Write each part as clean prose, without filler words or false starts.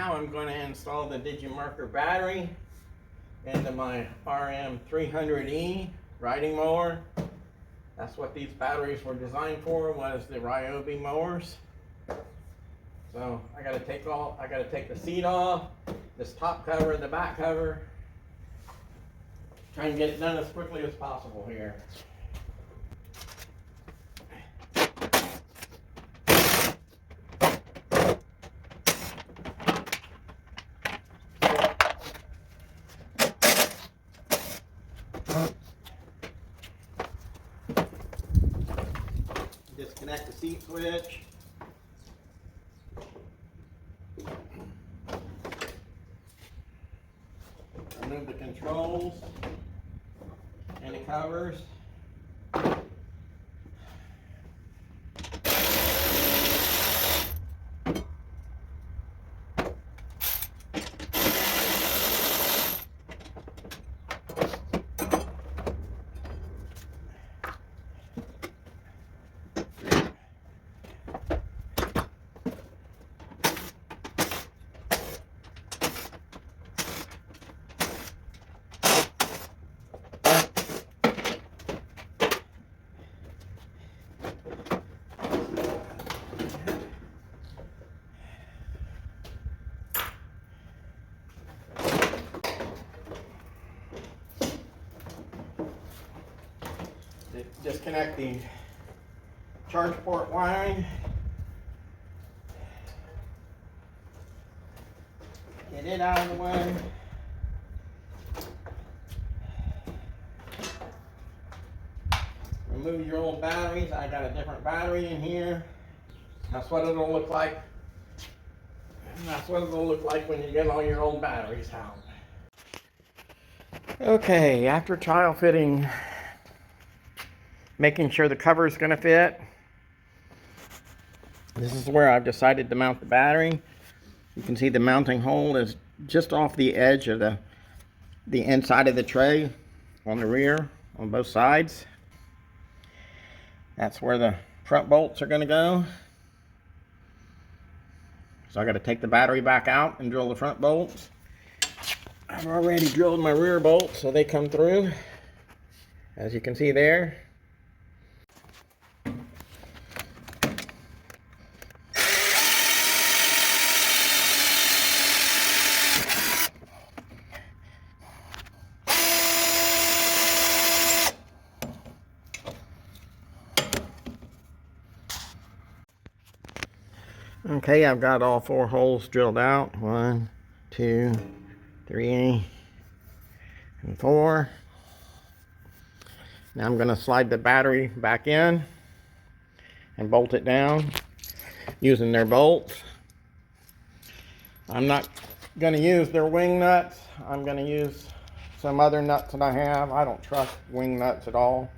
now I'm going to install the Digi marker battery into my RM300E riding mower. That's what these batteries were designed for, was the Ryobi mowers. So I gotta take the seat off, this top cover and the back cover. Try and get it done as quickly as possible here. Disconnect the seat switch. Remove the controls and the covers. Disconnect the charge port wiring. Get it out of the way. Remove your old batteries. I got a different battery in here. That's what it'll look like. And that's what it'll look like when you get all your old batteries out. Okay, after trial fitting, making sure the cover is going to fit, this is where I've decided to mount the battery. You can see the mounting hole is just off the edge of the inside of the tray on the rear on both sides. That's where the front bolts are going to go. So I got to take the battery back out and drill the front bolts. I've already drilled my rear bolts so they come through, as you can see there. Okay, I've got all 4 holes drilled out. 1, 2, 3, and 4. Now I'm going to slide the battery back in and bolt it down using their bolts. I'm not going to use their wing nuts. I'm going to use some other nuts that I have. I don't trust wing nuts at all.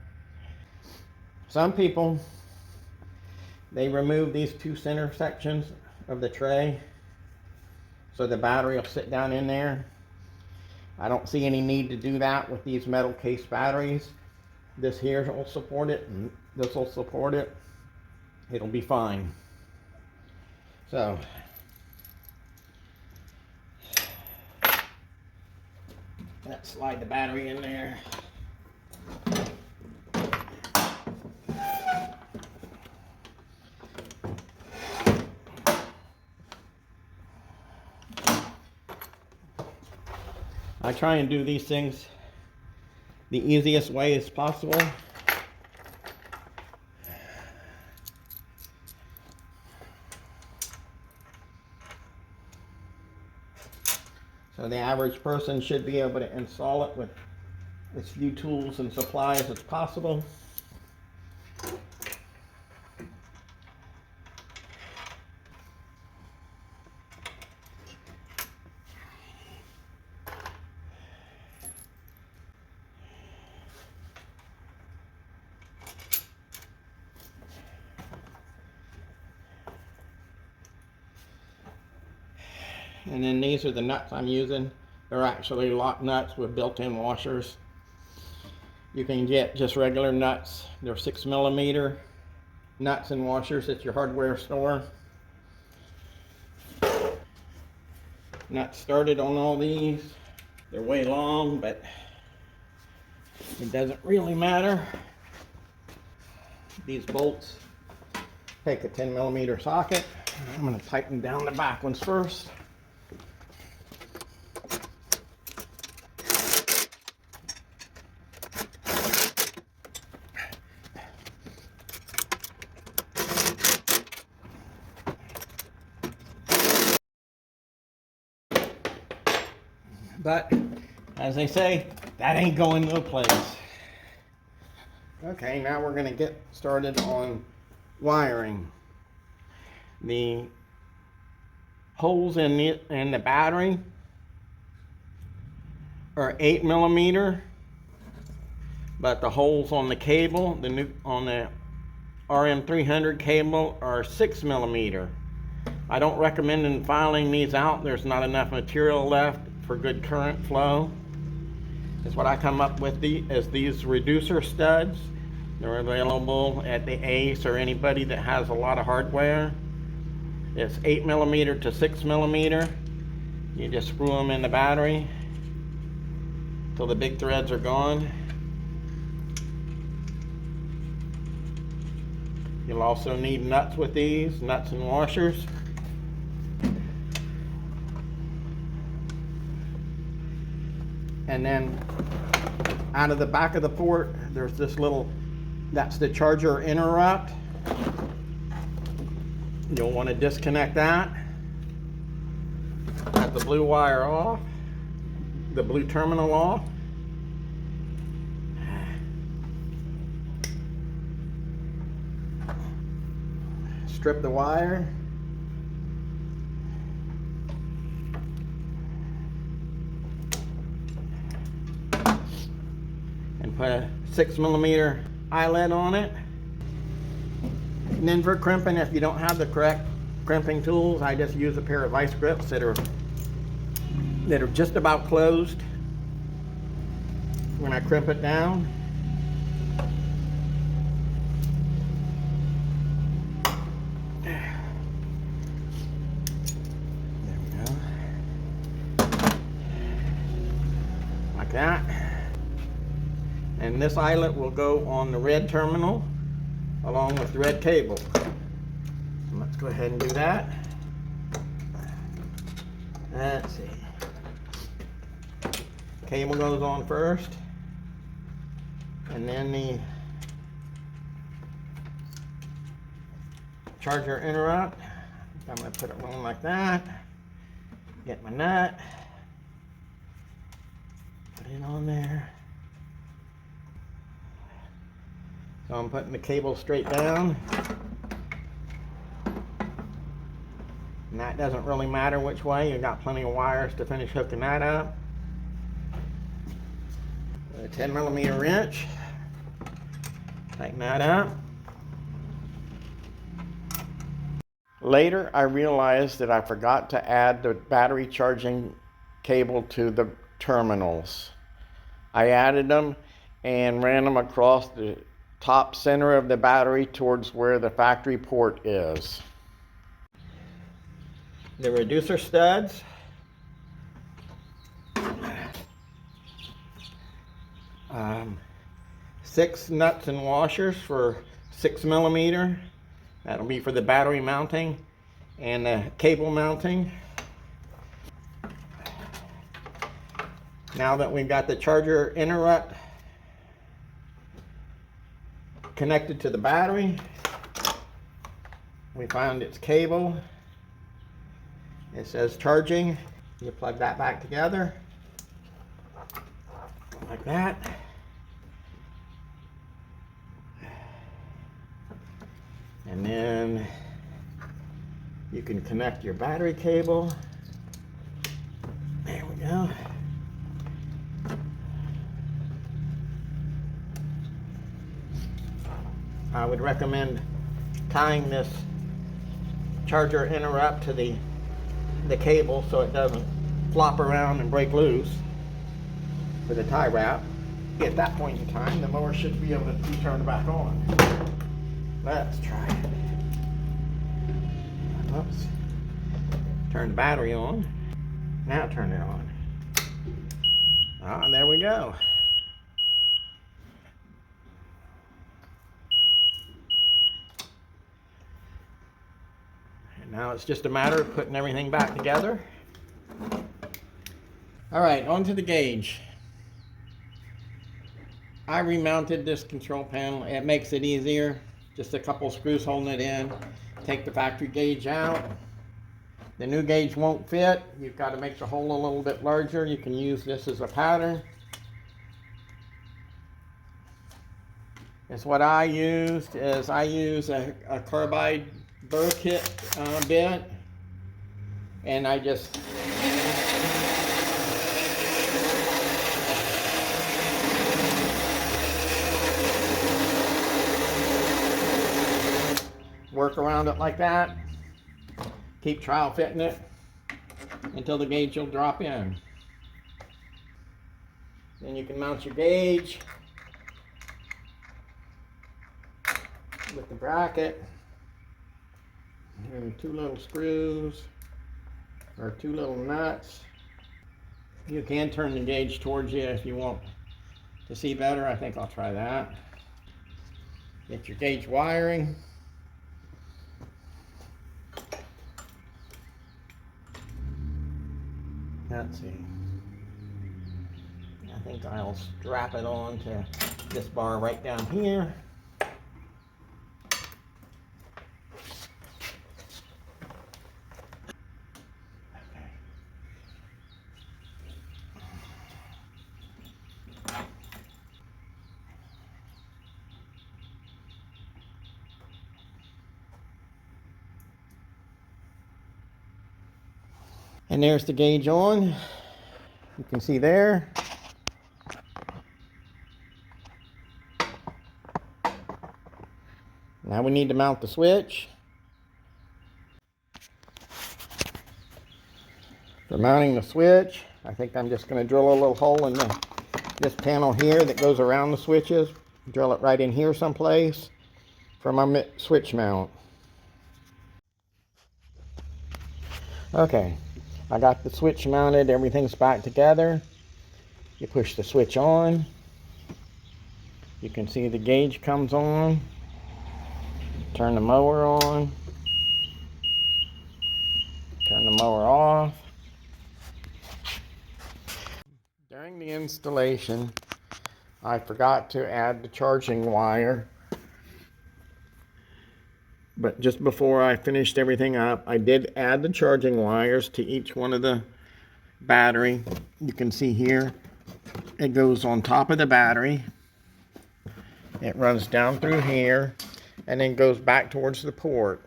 Some people, they remove these 2 center sections of the tray so the battery will sit down in there. I don't see any need to do that with these metal case batteries. This here will support it, and this will support it. It'll be fine. So let's slide the battery in there. I try and do these things the easiest way as possible. So the average person should be able to install it with as few tools and supplies as possible. And then these are the nuts I'm using. They're actually lock nuts with built-in washers. You can get just regular nuts. They're 6mm nuts and washers at your hardware store. Not started on all these. They're way long, but it doesn't really matter. These bolts take a 10mm socket. I'm going to tighten down the back ones first. But as they say, that ain't going no place. Okay, now we're going to get started on wiring. The holes in the battery are 8mm, but the holes on the cable, on the RM300 cable, are 6mm. I don't recommend filing these out. There's not enough material left for good current flow. Is what I come up with as these reducer studs. They're available at the Ace or anybody that has a lot of hardware. It's 8mm to 6mm. You just screw them in the battery till the big threads are gone. You'll also need nuts with these, nuts and washers. And then out of the back of the port, there's this little, that's the charger interrupt. You'll want to disconnect that. Cut the blue wire off, the blue terminal off. Strip the wire. And put a 6mm eyelet on it. And then for crimping, if you don't have the correct crimping tools, I just use a pair of vice grips that are just about closed when I crimp it down. There we go. Like that. And this eyelet will go on the red terminal along with the red cable. So let's go ahead and do that. Let's see. Cable goes on first, and then the charger interrupt. I'm going to put it on like that. Get my nut. Put it on there. So I'm putting the cable straight down. And that doesn't really matter which way. You've got plenty of wires to finish hooking that up. A 10mm wrench. Tighten that up. Later, I realized that I forgot to add the battery charging cable to the terminals. I added them and ran them across the top center of the battery towards where the factory port is. The reducer studs. Six nuts and washers for 6mm. That'll be for the battery mounting and the cable mounting. Now that we've got the charger interrupt connected to the battery, we found its cable. It says charging. You plug that back together like that. And then you can connect your battery cable. There we go. I would recommend tying this charger interrupt to the cable so it doesn't flop around and break loose with a tie wrap. At that point in time, the mower should be able to be turned back on. Let's try it. Oops. Turn the battery on. Now turn it on. Ah, there we go. And now it's just a matter of putting everything back together. All right, onto the gauge. I remounted this control panel. It makes it easier. Just a couple screws holding it in. Take the factory gauge out. The new gauge won't fit. You've got to make the hole a little bit larger. You can use this as a pattern. It's what I used. Is I use a carbide burr kit bit, and I just work around it like that. Keep trial fitting it until the gauge will drop in. Then you can mount your gauge with the bracket. And 2 little screws or 2 little nuts. You can turn the gauge towards you if you want to see better. I think I'll try that. Get your gauge wiring. Let's see. I think I'll strap it on to this bar right down here. Okay. And there's the gauge on. You can see there. Now we need to mount the switch. For mounting the switch, I think I'm just going to drill a little hole in this panel here that goes around the switches. Drill it right in here someplace for my switch mount. Okay, I got the switch mounted, everything's back together. You push the switch on. You can see the gauge comes on. Turn the mower on. Turn the mower off. During the installation, I forgot to add the charging wire. But just before I finished everything up, I did add the charging wires to each one of the battery. You can see here, it goes on top of the battery. It runs down through here and then goes back towards the port.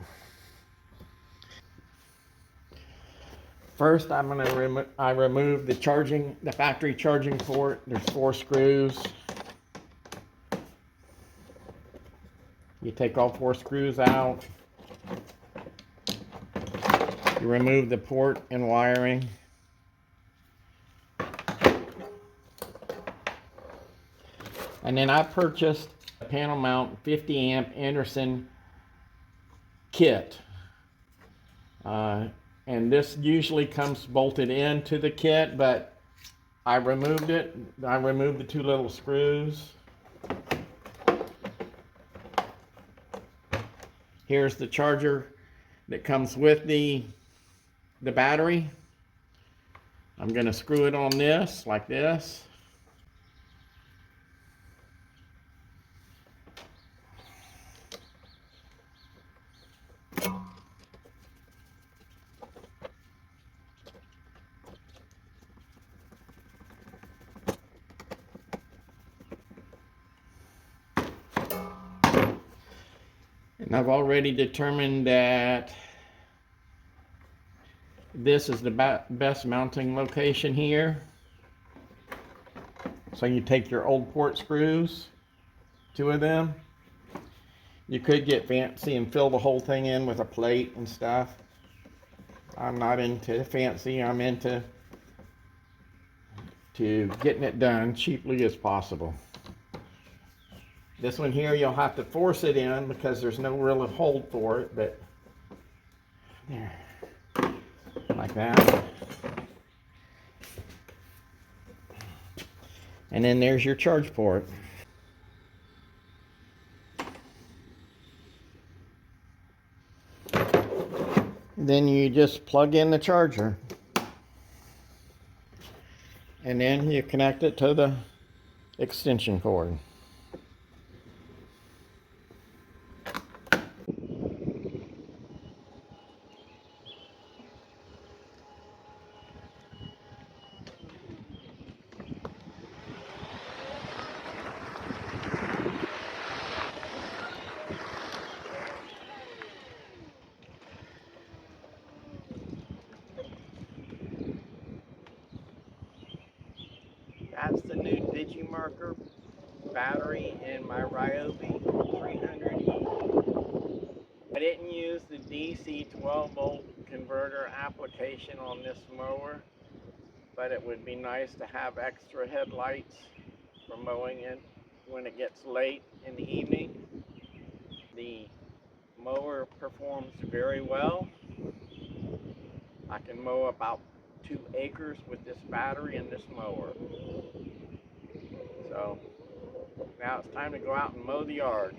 First, I'm going to remove the factory charging port. There's 4 screws. You take all 4 screws out. You remove the port and wiring. And then I purchased a panel mount 50 amp Anderson kit. And this usually comes bolted into the kit, but I removed it. I removed the 2 little screws. Here's the charger that comes with the battery. I'm going to screw it on this like this. And I've already determined that this is the best mounting location here. So you take your old port screws, 2 of them. You could get fancy and fill the whole thing in with a plate and stuff. I'm not into fancy. I'm into getting it done cheaply as possible. This one here, you'll have to force it in because there's no real hold for it, but there, like that. And then there's your charge port. Then you just plug in the charger. And then you connect it to the extension cord. That's the new Digi marker battery in my Ryobi 300E. I didn't use the DC 12 volt converter application on this mower, but it would be nice to have extra headlights for mowing it when it gets late in the evening. The mower performs very well. I can mow about 2 acres with this battery and this mower. So now it's time to go out and mow the yard.